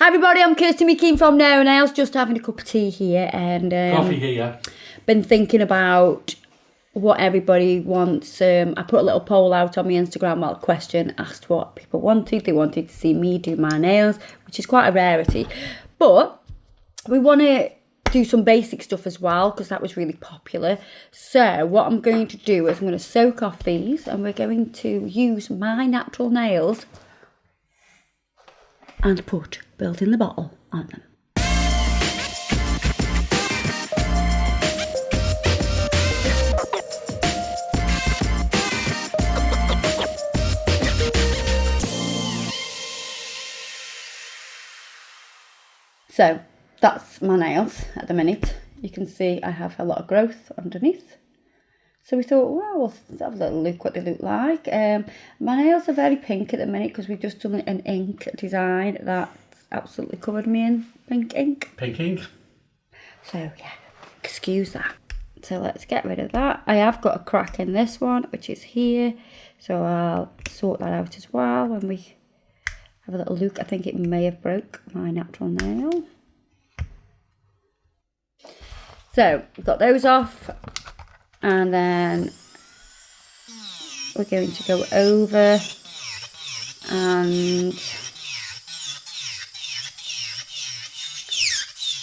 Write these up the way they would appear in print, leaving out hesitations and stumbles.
Hi everybody, I'm Kirsty McKean from Naio, just having a cup of tea here and coffee here. Been thinking about what everybody wants. I put a little poll out on my Instagram, well, a question, asked what people wanted. They wanted to see me do my nails, which is quite a rarity. But we want to do some basic stuff as well, because that was really popular. So what I'm going to do is I'm going to soak off these and we're going to use my natural nails and put Built in the Bottle on them. So that's my nails at the minute. You can see I have a lot of growth underneath. So we thought, well, let's have a little look what they look like. My nails are very pink at the minute because we've just done an ink design that's absolutely covered me in pink ink. Pink ink. So yeah, excuse that. So let's get rid of that. I have got a crack in this one, which is here. So I'll sort that out as well when we have a little look. I think it may have broke my natural nail. So we've got those off. And then we're going to go over and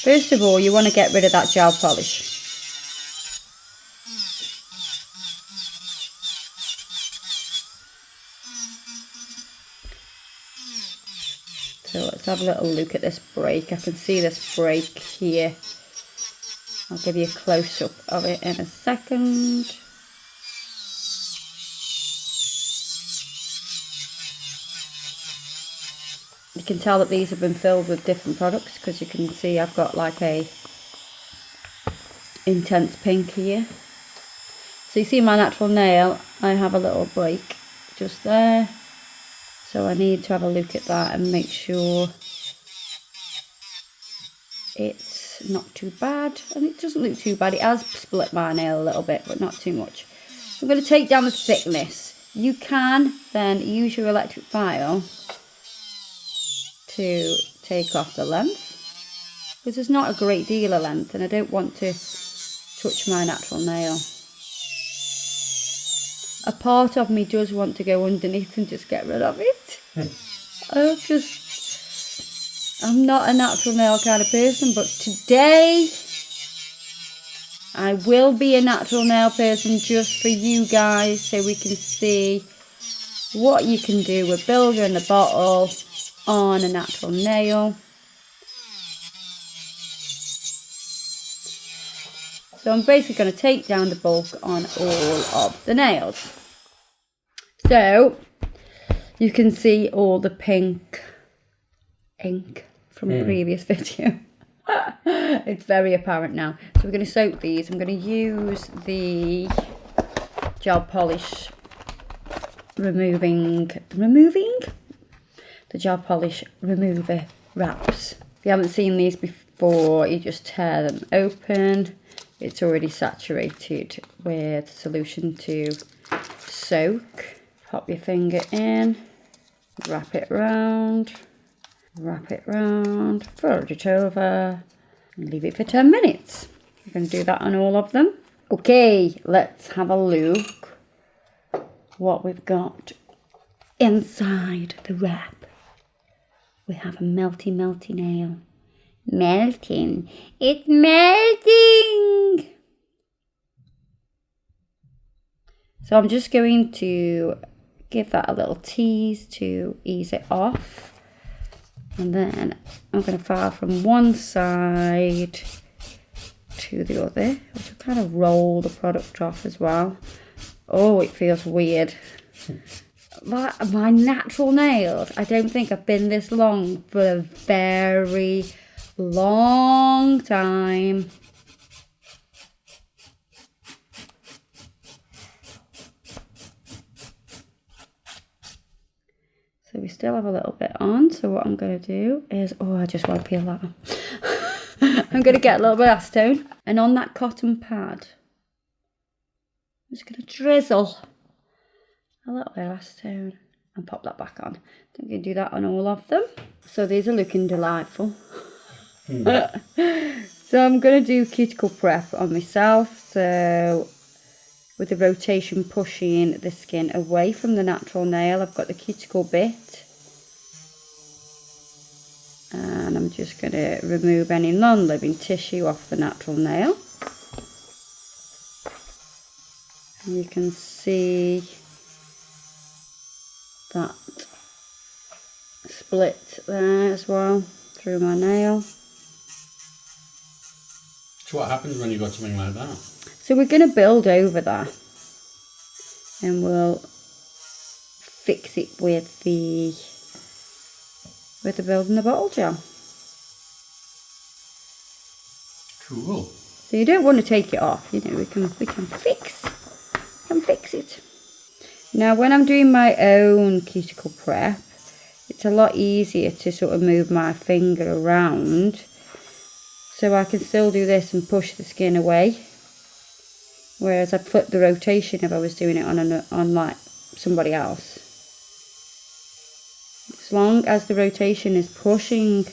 first of all you want to get rid of that gel polish. So let's have a little look at this break. I can see this break here. I'll give you a close-up of it in a second. You can tell that these have been filled with different products because you can see I've got like a intense pink here. So you see my natural nail, I have a little break just there. So I need to have a look at that and make sure it's not too bad, and it doesn't look too bad. It has split my nail a little bit, but not too much. I'm going to take down the thickness. You can then use your electric file to take off the length, because there's not a great deal of length and I don't want to touch my natural nail. A part of me does want to go underneath and just get rid of it. I'm not a natural nail kind of person, but today I will be a natural nail person just for you guys, so we can see what you can do with Builder in the Bottle on a natural nail. So I'm basically going to take down the bulk on all of the nails. So you can see all the pink ink from a previous video. It's very apparent now. So we're going to soak these. I'm going to use the gel polish removing the gel polish remover wraps. If you haven't seen these before, you just tear them open. It's already saturated with solution to soak. Pop your finger in, wrap it round, fold it over, and leave it for 10 minutes. We're going to do that on all of them. Okay, let's have a look what we've got inside the wrap. We have a melty nail. Melting. It's melting! So I'm just going to give that a little tease to ease it off. And then I'm going to file from one side to the other, which will kind of roll the product off as well. Oh, it feels weird. My natural nails, I don't think I've been this long for a very long time. So we still have a little bit on, so what I'm going to do is, I just want to peel that on. I'm going to get a little bit of acetone, and on that cotton pad, I'm just going to drizzle a little bit of acetone and pop that back on. I'm going to do that on all of them. So these are looking delightful. So I'm going to do cuticle prep on myself. So with the rotation pushing the skin away from the natural nail, I've got the cuticle bit. And I'm just going to remove any non-living tissue off the natural nail. And you can see that split there as well through my nail. So what happens when you've got something like that? So we're going to build over that and we'll fix it with the build in the bottle gel. Cool. So you don't want to take it off, you know, we can fix it. Now when I'm doing my own cuticle prep, it's a lot easier to sort of move my finger around, so I can still do this and push the skin away, whereas I'd flip the rotation if I was doing it on like somebody else. As long as the rotation is pushing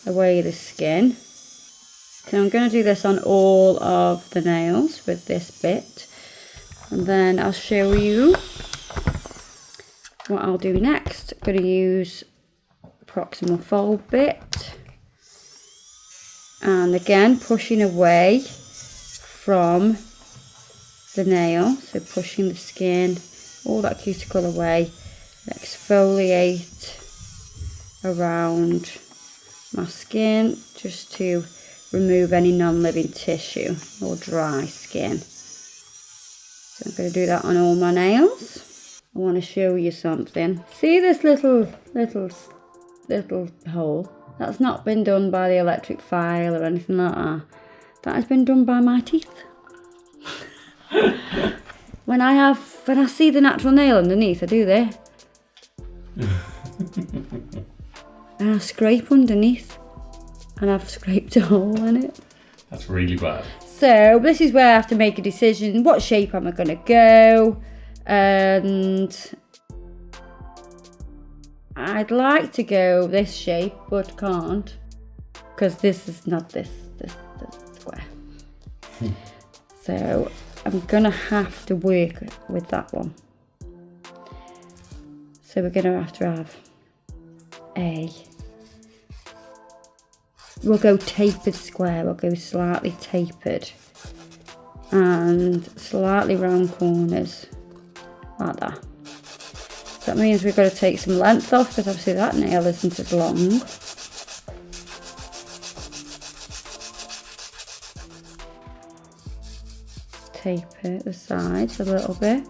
away the skin. So I'm going to do this on all of the nails with this bit, and then I'll show you what I'll do next. I'm going to use proximal fold bit, and again pushing away from the nail, so pushing the skin, all that cuticle away, exfoliate around my skin just to remove any non-living tissue or dry skin. So I'm going to do that on all my nails. I want to show you something. See this little hole? That's not been done by the electric file or anything like that. That has been done by my teeth. When I see the natural nail underneath, I do this. And I scrape underneath, and I've scraped a hole in it. That's really bad. So this is where I have to make a decision. What shape am I going to go? And I'd like to go this shape, but can't, because this is not this square. So I'm going to have to work with that one. So we're going to have we'll go tapered square, we'll go slightly tapered and slightly round corners like that. So that means we've got to take some length off, because obviously that nail isn't as long. Taper the sides a little bit.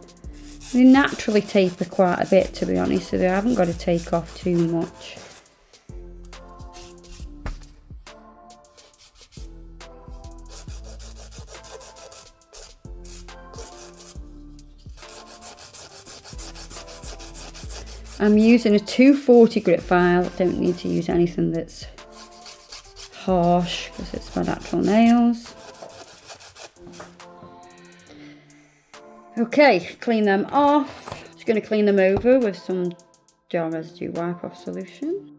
They naturally taper quite a bit, to be honest, so they haven't got to take off too much. I'm using a 240 grit file. I don't need to use anything that's harsh because it's my natural nails. Okay, clean them off. Just going to clean them over with some jar residue wipe off solution.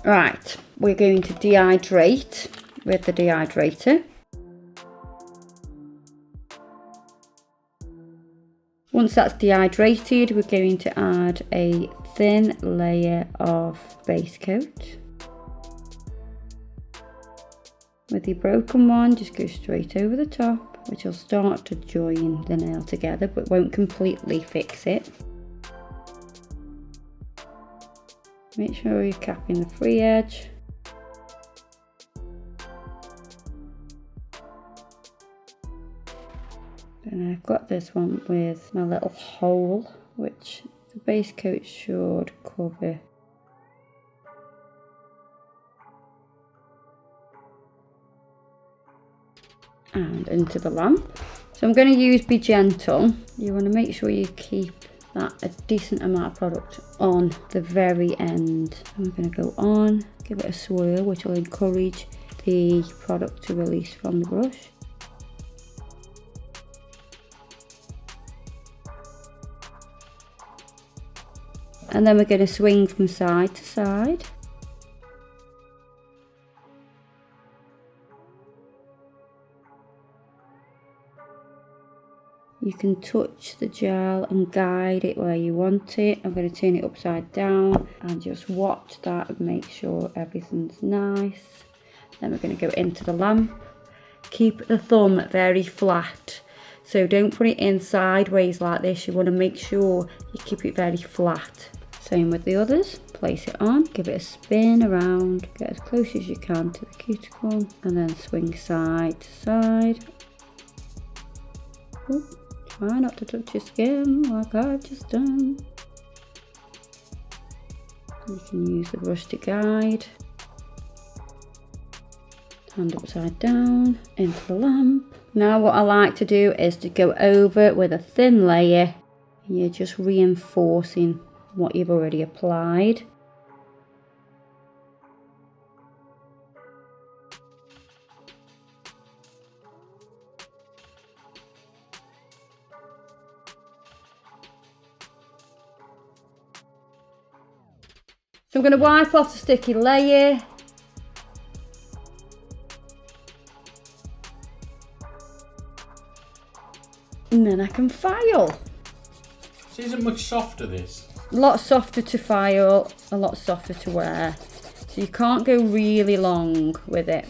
Right, we're going to dehydrate with the dehydrator. Once that's dehydrated, we're going to add a thin layer of base coat. With the broken one, just go straight over the top, which will start to join the nail together, but won't completely fix it. Make sure you're capping the free edge. And I've got this one with my little hole, which the base coat should cover. And into the lamp. So I'm going to use Be Gentle. You want to make sure you keep that a decent amount of product on the very end. And we're going to go on, give it a swirl, which will encourage the product to release from the brush. And then we're going to swing from side to side. You can touch the gel and guide it where you want it. I'm going to turn it upside down and just watch that and make sure everything's nice. Then we're going to go into the lamp. Keep the thumb very flat. So don't put it in sideways like this. You want to make sure you keep it very flat. Same with the others. Place it on, give it a spin around, get as close as you can to the cuticle, and then swing side to side. Ooh. Try not to touch your skin like I've just done. You can use the brush to guide. Hand upside down, into the lamp. Now what I like to do is to go over with a thin layer. You're just reinforcing what you've already applied. So I'm going to wipe off the sticky layer. And then I can file. So isn't much softer this? A lot softer to file, a lot softer to wear. So you can't go really long with it.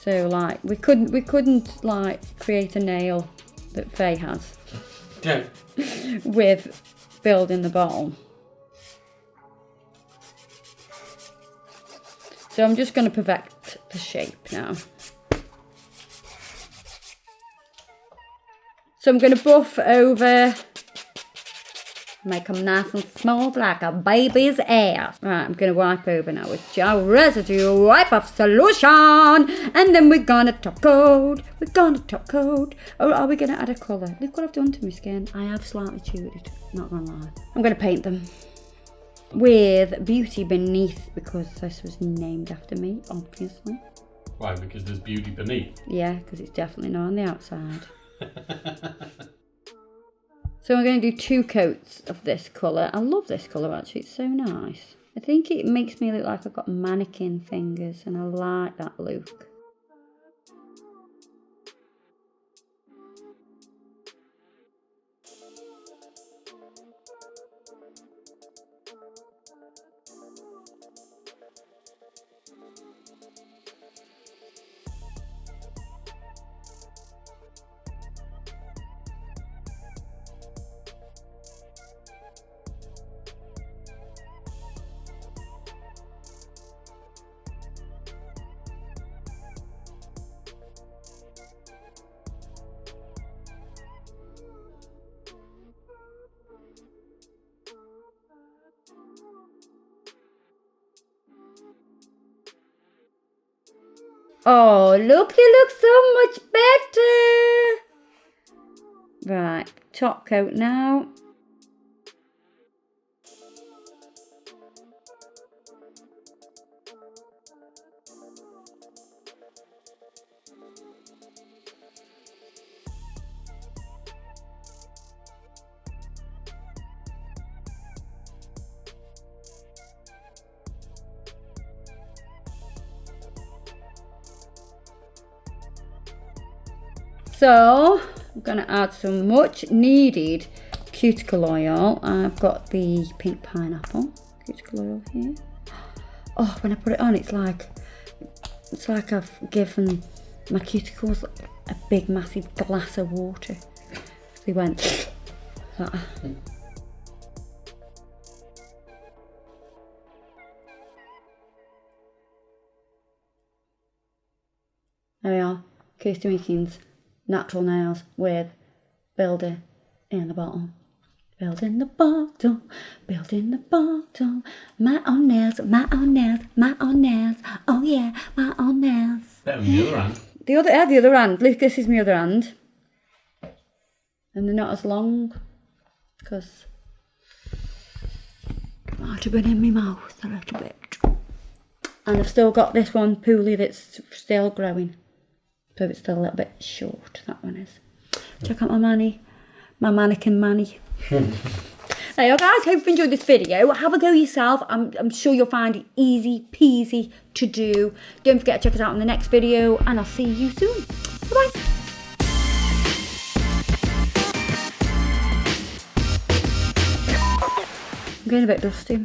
So like we couldn't like create a nail that Faye has. Yeah. With building the bottle. So I'm just going to perfect the shape now. So I'm going to buff over, make them nice and small like a baby's ass. Right, I'm going to wipe over now with gel residue wipe off solution. And then we're going to top coat. Or are we going to add a colour? Look what I've done to my skin. I have slightly chewed it, not going to lie. I'm going to paint them with Beauty Beneath because this was named after me, obviously. Why? Because there's beauty beneath? Yeah, because it's definitely not on the outside. So I'm going to do 2 coats of this colour. I love this colour actually, it's so nice. I think it makes me look like I've got mannequin fingers and I like that look. Oh, look, they look so much better. Right, top coat now. So I'm going to add some much needed cuticle oil. I've got the pink pineapple cuticle oil here. Oh, when I put it on, it's like I've given my cuticles a big massive glass of water. They went like that. There we are, Kirsty Meekins natural nails with builder in the bottle. Build in the bottle, build in the bottle. My own nails, my own nails, my own nails. Oh yeah, my own nails. Better than the other hand. The other hand. Look, this is my other hand. And they're not as long because it might have been in my mouth a little bit. And I've still got this one pulley that's still growing. So it's still a little bit short, that one is. Check out my manny, my mannequin manny. Hey, guys, hope you enjoyed this video. Have a go yourself. I'm sure you'll find it easy peasy to do. Don't forget to check us out in the next video, and I'll see you soon. Bye bye. I'm getting a bit dusty.